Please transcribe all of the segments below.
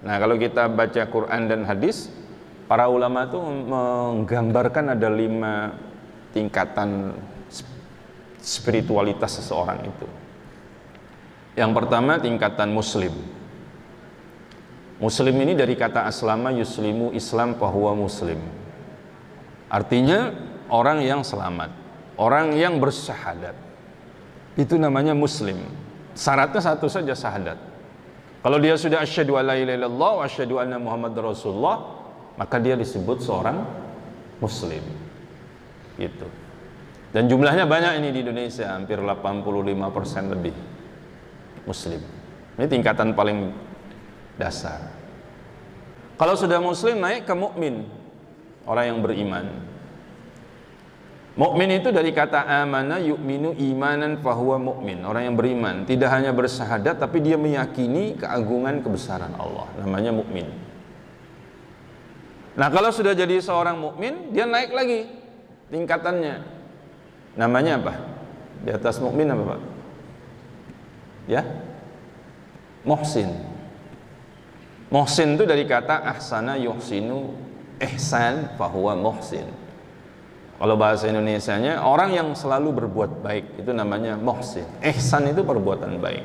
Nah, kalau kita baca Quran dan hadis, para ulama itu menggambarkan ada 5 tingkatan spiritualitas seseorang itu. Yang pertama tingkatan muslim. Muslim ini dari kata aslama yuslimu, Islam fahuwa muslim. Artinya orang yang selamat, orang yang bersyahadat. Itu namanya muslim. Syaratnya satu saja, syahadat. Kalau dia sudah asyhadu alla ilaha illallah wa asyhadu anna muhammadar rasulullah, maka dia disebut seorang muslim. Gitu. Dan jumlahnya banyak ini di Indonesia, hampir 85% lebih muslim. Ini tingkatan paling dasar. Kalau sudah muslim naik ke mukmin, orang yang beriman. Mukmin itu dari kata amana yu'minu imanan fahuwa mukmin, orang yang beriman, tidak hanya bersyahadat tapi dia meyakini keagungan kebesaran Allah, namanya mukmin. Nah, kalau sudah jadi seorang mukmin, dia naik lagi tingkatannya. Namanya apa? Di atas mukmin apa, Pak? Ya? Muhsin. Muhsin itu dari kata ahsana yuhsinu ihsan fahuwa muhsin. Kalau bahasa Indonesianya, orang yang selalu berbuat baik, itu namanya muhsin. Ihsan itu perbuatan baik.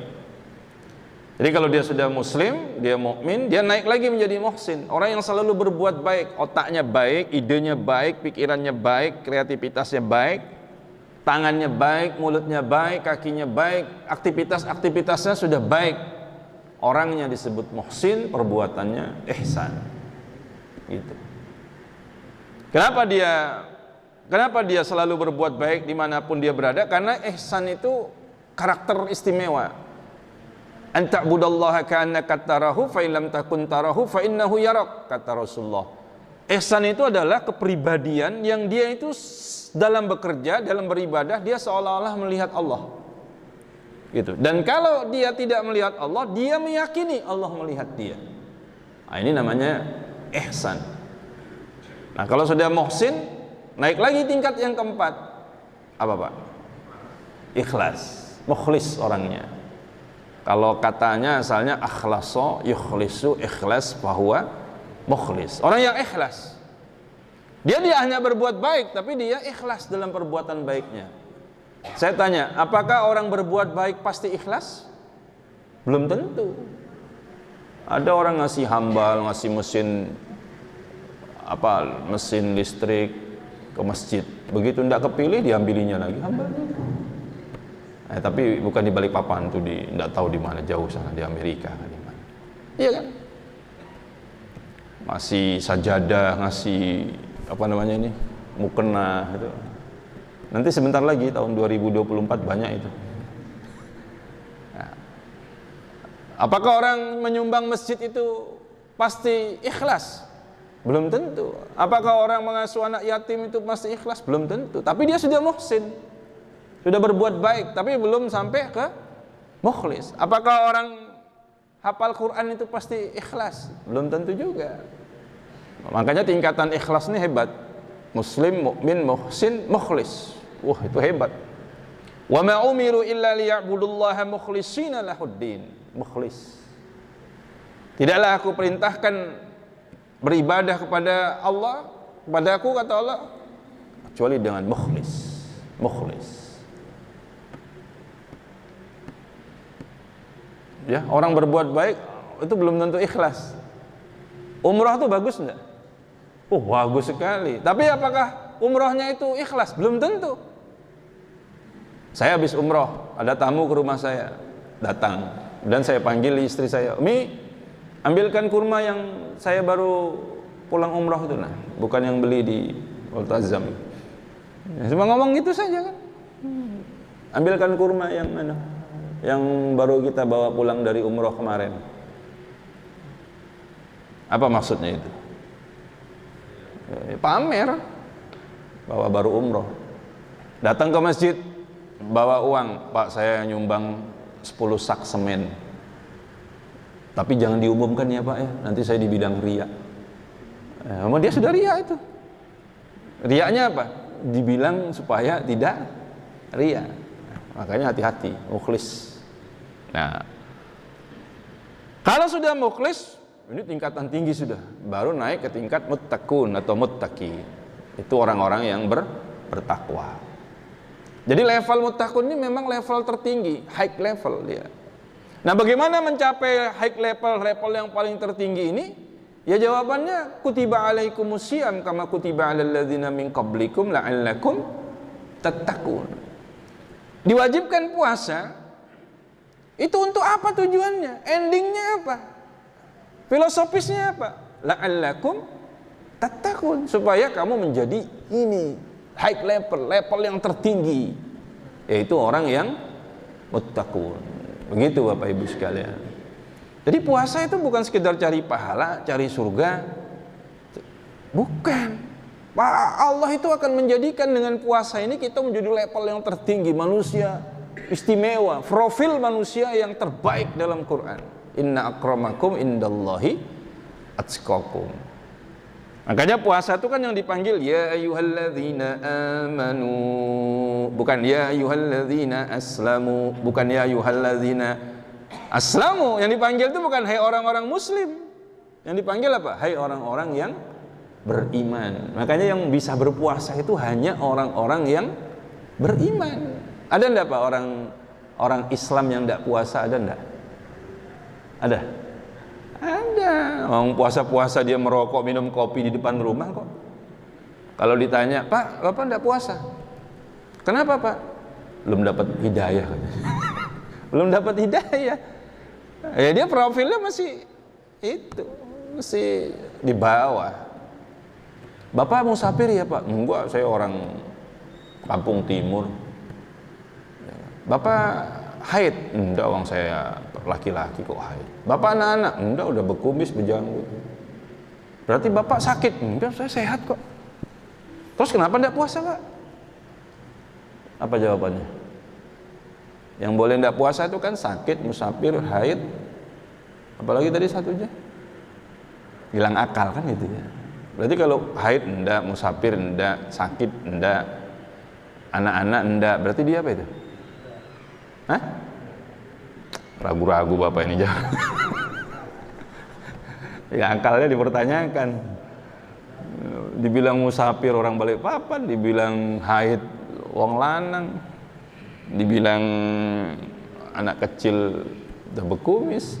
Jadi kalau dia sudah muslim, dia mukmin, dia naik lagi menjadi muhsin. Orang yang selalu berbuat baik, otaknya baik, idenya baik, pikirannya baik, kreativitasnya baik, tangannya baik, mulutnya baik, kakinya baik, aktivitas-aktivitasnya sudah baik. Orangnya disebut muhsin, perbuatannya ihsan. Gitu. Kenapa dia selalu berbuat baik dimanapun dia berada? Karena ihsan itu karakter istimewa. An ta'budallaha ka'annaka tarahu fa illam takun tarahu fa innahu yarak, kata Rasulullah. Ihsan itu adalah kepribadian yang dia itu dalam bekerja, dalam beribadah, dia seolah-olah melihat Allah. Gitu. Dan kalau dia tidak melihat Allah, dia meyakini Allah melihat dia. Nah, ini namanya ihsan. Nah, kalau sudah muhsin, naik lagi tingkat yang keempat. Apa, Pak? Ikhlas, mukhlis orangnya. Kalau katanya asalnya akhlaso yukhlisu, ikhlas bahwa mukhlis. Orang yang ikhlas. Dia hanya berbuat baik, tapi dia ikhlas dalam perbuatan baiknya. Saya tanya, apakah orang berbuat baik pasti ikhlas? Belum tentu. Ada orang ngasih hambal, ngasih mesin listrik ke masjid. Begitu tidak kepilih, diambilinya lagi hambalnya. Tapi bukan di Balikpapan, tuh tidak tahu di mana, jauh sana di Amerika, di mana. Iya kan? Masih sajadah, ngasih mukena itu. Nanti sebentar lagi tahun 2024 banyak itu. Nah, apakah orang menyumbang masjid itu pasti ikhlas? Belum tentu. Apakah orang mengasuh anak yatim itu pasti ikhlas? Belum tentu. Tapi dia sudah muhsin, sudah berbuat baik, tapi belum sampai ke mukhlis. Apakah orang hafal Quran itu pasti ikhlas? Belum tentu juga. Makanya tingkatan ikhlas ini hebat. Muslim, mukmin, muhsin, mukhlis. Wah, itu hebat. Wa ma umiru illa liya'budullaha mukhlishina lahuddin. Mukhlis. Tidaklah aku perintahkan beribadah kepada Allah, kepada aku, kata Allah, kecuali dengan mukhlis. Mukhlis. Ya, orang berbuat baik itu belum tentu ikhlas. Umrah itu bagus enggak? Oh, bagus sekali. Tapi apakah umrahnya itu ikhlas? Belum tentu. Saya habis umrah, ada tamu ke rumah saya, datang, dan saya panggil istri saya, "Mi, ambilkan kurma yang saya baru pulang umrah itu, nah, bukan yang beli di Multazam." Ya, cuma ngomong gitu saja kan. Ambilkan kurma yang baru kita bawa pulang dari umrah kemarin. Apa maksudnya itu? Ya, pamer bahwa baru umrah. Datang ke masjid, bawa uang, "Pak, saya nyumbang 10 sak semen. Tapi jangan diumumkan ya Pak ya, nanti saya dibilang riya." Dia sudah riya itu. Riyanya apa? Dibilang supaya tidak riya. Makanya hati-hati, mukhlis. Nah, kalau sudah mukhlis, Ini tingkatan tinggi sudah, baru naik ke tingkat muttaqun atau muttaqi. Itu orang-orang yang bertakwa. Jadi level muttaqun ini memang level tertinggi, high level dia. Nah, bagaimana mencapai high level yang paling tertinggi ini? Ya jawabannya kutiba alaikumusiyam kama kutiba alal ladzina min qablikum la'allakum tattaqun. Diwajibkan puasa itu untuk apa tujuannya? Endingnya apa? Filosofisnya apa? La'allakum tattaqun, supaya kamu menjadi ini high level yang tertinggi, yaitu orang yang muttaqun. Begitu Bapak Ibu sekalian. Jadi puasa itu bukan sekedar cari pahala, cari surga. Bukan. Allah itu akan menjadikan dengan puasa ini kita menjadi level yang tertinggi, manusia istimewa, profil manusia yang terbaik dalam Quran. Inna akramakum indallahi atqakum. Makanya puasa itu kan yang dipanggil ya ayyuhalladzina amanu, bukan ya ayyuhalladzina aslamu, bukan ya ayyuhalladzina aslamu. Yang dipanggil itu bukan hai orang-orang muslim. Yang dipanggil apa? Hai orang-orang yang beriman. Makanya yang bisa berpuasa itu hanya orang-orang yang beriman. Ada enggak Pak orang Islam yang enggak puasa, ada enggak? Ada? Ada. Orang puasa-puasa dia merokok, minum kopi di depan rumah kok. Kalau ditanya, "Pak, Bapak enggak puasa?" "Kenapa, Pak?" "Belum dapat hidayah." Belum dapat hidayah. Ya dia profilnya masih itu, masih di bawah. "Bapak musafir ya, Pak?" "Enggak, saya orang kampung timur." "Bapak haid?" "Enggak, orang saya laki-laki kok haid." "Bapak anak-anak?" "Enggak, udah berkumis, berjanggut." "Berarti Bapak sakit?" "Enggak, saya sehat kok." "Terus kenapa enggak puasa, Pak?" Apa jawabannya? Yang boleh enggak puasa itu kan sakit, musafir, haid. Apalagi tadi satunya? Hilang akal kan itu ya. Berarti kalau haid enggak, musafir enggak, sakit enggak, anak-anak enggak, berarti dia apa itu? Hah? Ragu-ragu Bapak ini jangan. Ya akalnya dipertanyakan. Dibilang musafir orang Balikpapan, dibilang haid wong lanang, dibilang anak kecil udah berkumis.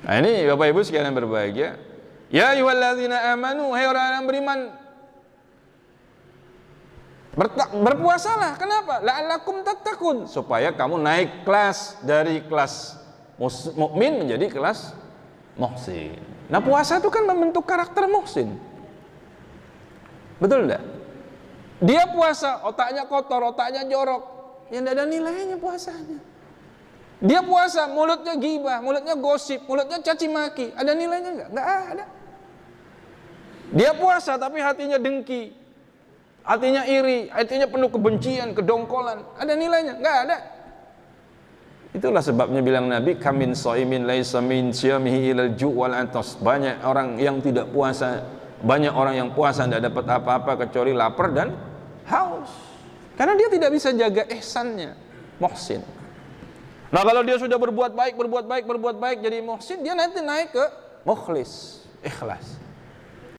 Nah ini Bapak Ibu sekalian berbahagia. Ya ayyuhalladzina amanu, hai orang yang beriman, berpuasalah. Kenapa? La'allakum tattaqun, supaya kamu naik kelas dari kelas mukmin menjadi kelas muhsin. Nah puasa itu kan membentuk karakter muhsin. Betul enggak? Dia puasa, otaknya kotor, otaknya jorok, ya enggak ada nilainya puasanya. Dia puasa, mulutnya gibah, mulutnya gosip, mulutnya caci maki, ada nilainya enggak? Enggak ada. Dia puasa tapi hatinya dengki, hatinya iri, hatinya penuh kebencian, kedongkolan, ada nilainya? Enggak ada. Itulah sebabnya bilang Nabi, kamin shaimin laisa min siyamihi ilal ju' wal atas. Banyak orang yang tidak puasa, banyak orang yang puasa tidak dapat apa-apa kecuali lapar dan haus. Karena dia tidak bisa jaga ihsannya, muhsin. Nah kalau dia sudah berbuat baik jadi muhsin, dia nanti naik ke mukhlis, ikhlas.